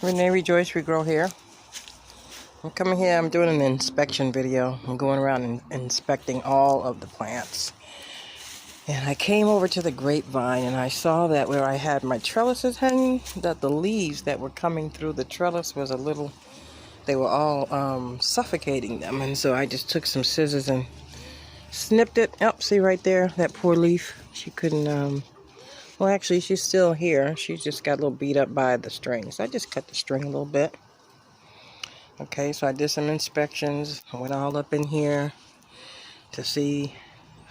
Renee Rejoice Regrow here. I'm coming here, I'm doing an inspection video. I'm going around and inspecting all of the plants. And I came over to the grapevine and I saw that where I had my trellises hanging, that the leaves that were coming through the trellis was they were all suffocating them. And so I just took some scissors and snipped it. Oh, see right there, that poor leaf. She couldn't, well actually she's still here. She just got a little beat up by the string. So I just cut the string a little bit. Okay, so I did some inspections. I went all up in here to see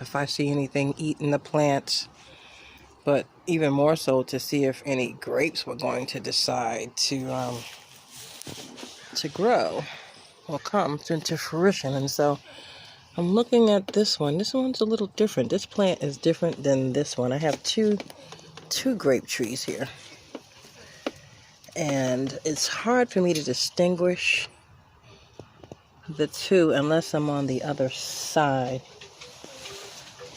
if I see anything eating the plants, but even more so to see if any grapes were going to decide to grow or come into fruition. And so I'm looking at this one. This one's a little different. This plant is different than this one. I have two grape trees here, and it's hard for me to distinguish the two unless I'm on the other side.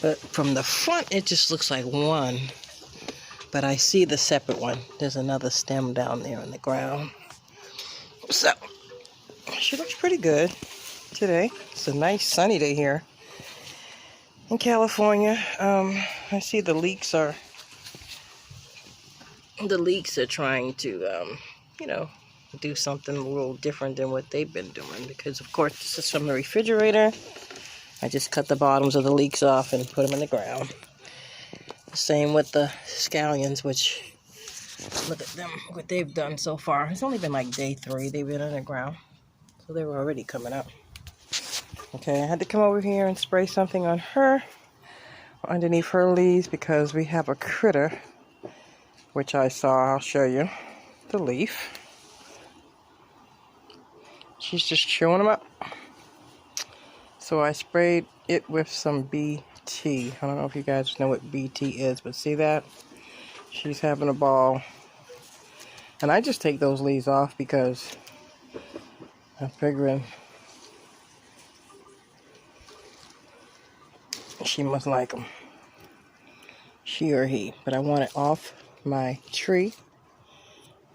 But from the front, it just looks like one. But I see the separate one. There's another stem down there in the ground. So, she looks pretty good today. It's a nice sunny day here in California. I see the leeks are trying to, do something a little different than what they've been doing. Because, of course, this is from the refrigerator. I just cut the bottoms of the leeks off and put them in the ground. Same with the scallions, which, look at them, what they've done so far. It's only been like day 3 they've been in the ground. So they were already coming up. Okay, I had to come over here and spray something on her, underneath her leaves, because we have a critter, which I saw. I'll show you the leaf. She's just chewing them up. So I sprayed it with some BT. I don't know if you guys know what BT is, but see that? She's having a ball. And I just take those leaves off because I'm figuring she must like them. She or he. But I want it off my tree.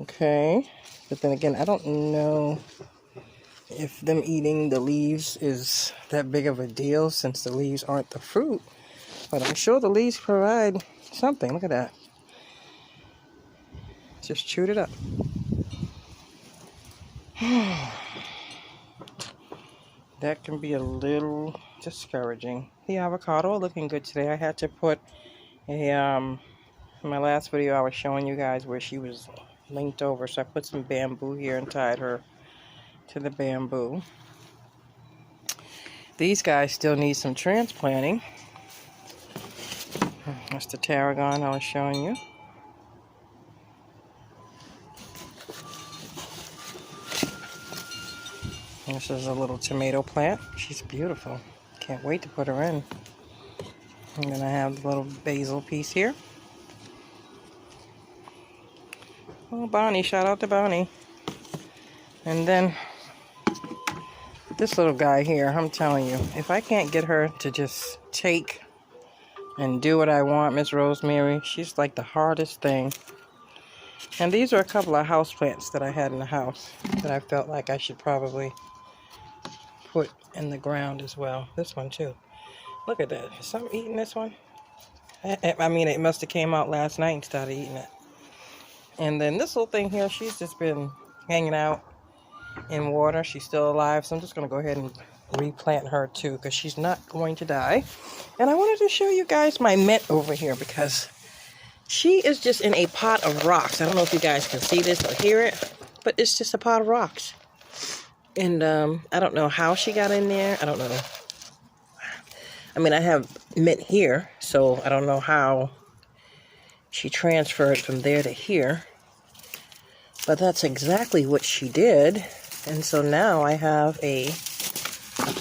Okay. But then again, I don't know if them eating the leaves is that big of a deal, since the leaves aren't the fruit. But I'm sure the leaves provide something. Look at that. Just chewed it up. That can be a little discouraging. The avocado looking good today. I had to put in my last video I was showing you guys where she was linked over, so I put some bamboo here and tied her to the bamboo. These guys still need some transplanting. That's the tarragon I was showing you. This is a little tomato plant. She's beautiful. Can't wait to put her in. I'm gonna have the little basil piece here. Oh, Bonnie, shout out to Bonnie. And then this little guy here, I'm telling you, if I can't get her to just take and do what I want, Miss Rosemary, she's like the hardest thing. And these are a couple of houseplants that I had in the house that I felt like I should probably put in the ground as well. This one too. Look at that. Is something eating this one? I mean, it must have came out last night and started eating it. And then this little thing here, she's just been hanging out in water. She's still alive, so I'm just going to go ahead and replant her too, because she's not going to die. And I wanted to show you guys my mint over here, because she is just in a pot of rocks. I don't know if you guys can see this or hear it, but it's just a pot of rocks. And I don't know how she got in there. I don't know. I mean, I have mint here, so I don't know how she transferred from there to here. But that's exactly what she did. And so now I have a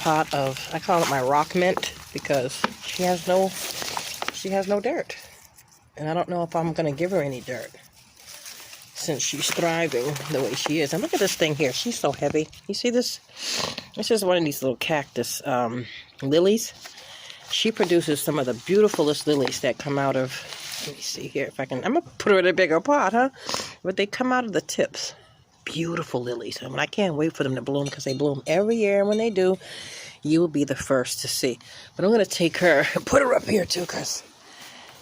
pot of, I call it my rock mint, because she has no dirt. And I don't know if I'm going to give her any dirt, since she's thriving the way she is. And look at this thing here. She's so heavy. You see this? This is one of these little cactus lilies. She produces some of the beautifulest lilies that come out of, let me see here if I can, I'm going to put her in a bigger pot, huh? But they come out of the tips. beautiful lilies. I mean, I can't wait for them to bloom because they bloom every year. And when they do, you will be the first to see. But I'm going to take her and put her up here too because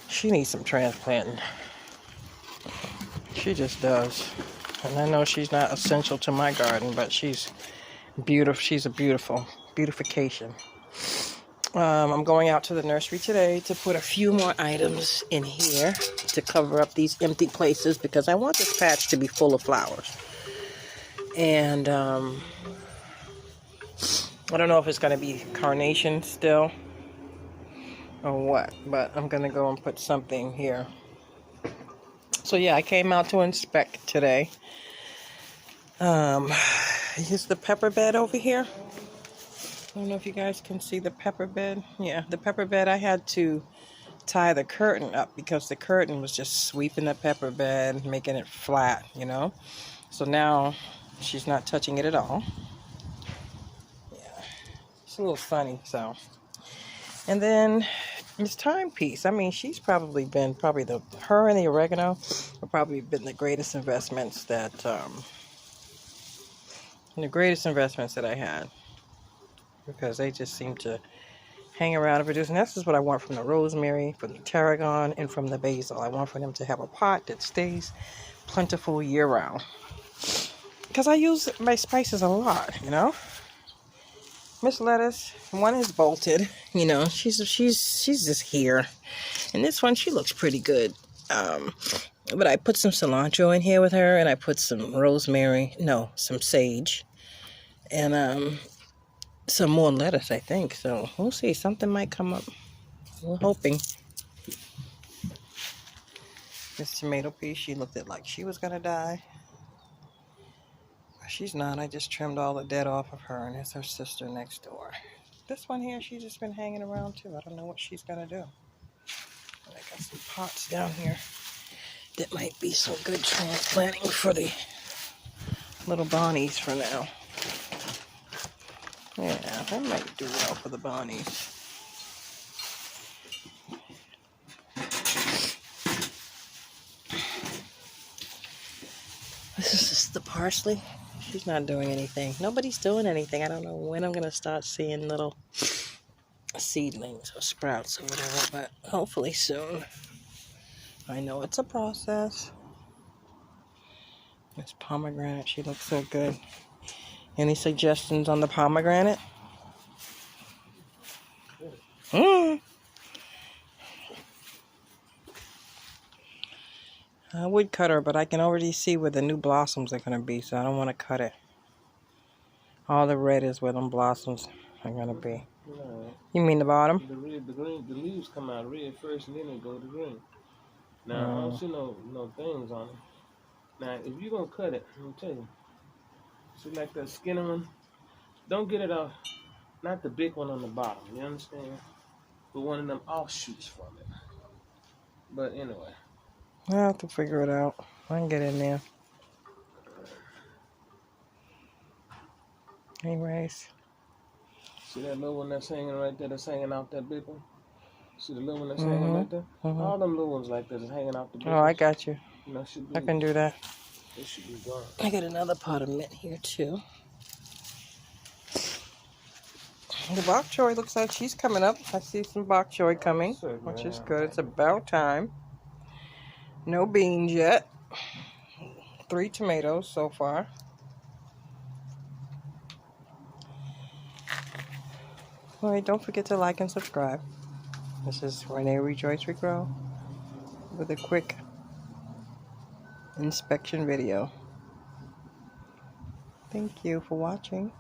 she needs some transplanting. She just does. And I know she's not essential to my garden, but she's beautiful. She's a beautiful beautification. I'm going out to the nursery today to put a few more items in here to cover up these empty places because I want this patch to be full of flowers. And I don't know if it's going to be carnation still or what, but I'm going to go and put something here. So yeah, I came out to inspect today. Here's the pepper bed over here. I don't know if you guys can see the pepper bed. Yeah, the pepper bed, I had to tie the curtain up because the curtain was just sweeping the pepper bed, making it flat, you know. So now she's not touching it at all. Yeah, it's a little funny, so. And then this timepiece. I mean, she's probably been, her and the oregano have probably been the greatest investments that, I had. Because they just seem to hang around and produce. And this is what I want from the rosemary, from the tarragon, and from the basil. I want for them to have a pot that stays plentiful year round. Because I use my spices a lot, you know. Miss Lettuce, one is bolted, you know. She's just here. And this one, she looks pretty good. But I put some cilantro in here with her, and I put some some sage. And some more lettuce, I think. So we'll see. Something might come up. We're hoping. This tomato piece, she looked at like she was going to die. But she's not. I just trimmed all the dead off of her, and it's her sister next door. This one here, she's just been hanging around too. I don't know what she's going to do. But I got some pots down here that might be some good transplanting for the little bonnies for now. Yeah, that might do well for the bonnies. This is just the parsley. She's not doing anything. Nobody's doing anything. I don't know when I'm going to start seeing little seedlings or sprouts or whatever, but hopefully soon. I know it's a process. This pomegranate, she looks so good. Any suggestions on the pomegranate? I would cut her, but I can already see where the new blossoms are going to be, so I don't want to cut it. All the red is where them blossoms are going to be. No. You mean the bottom? The red, the green, the leaves come out red first, and then they go to green. Now I don't see no things on it. Now if you're gonna cut it, let me tell you. See like that skinny one, don't get it off. Not the big one on the bottom. You understand? But one of them offshoots from it. But anyway. I have to figure it out. I can get in there. Anyways. See that little one that's hanging right there that's hanging out that big one? See the little one that's hanging right there? All them little ones like this is hanging out the big I got you. You know, should be, I can do that. It should be gone. I got another pot of mint here too. The bok choy looks like she's coming up. I see some bok choy coming, which is good. It's about time. No beans yet. 3 tomatoes so far. All right, don't forget to like and subscribe. This is Renee Rejoice Regrow with a quick inspection video. Thank you for watching.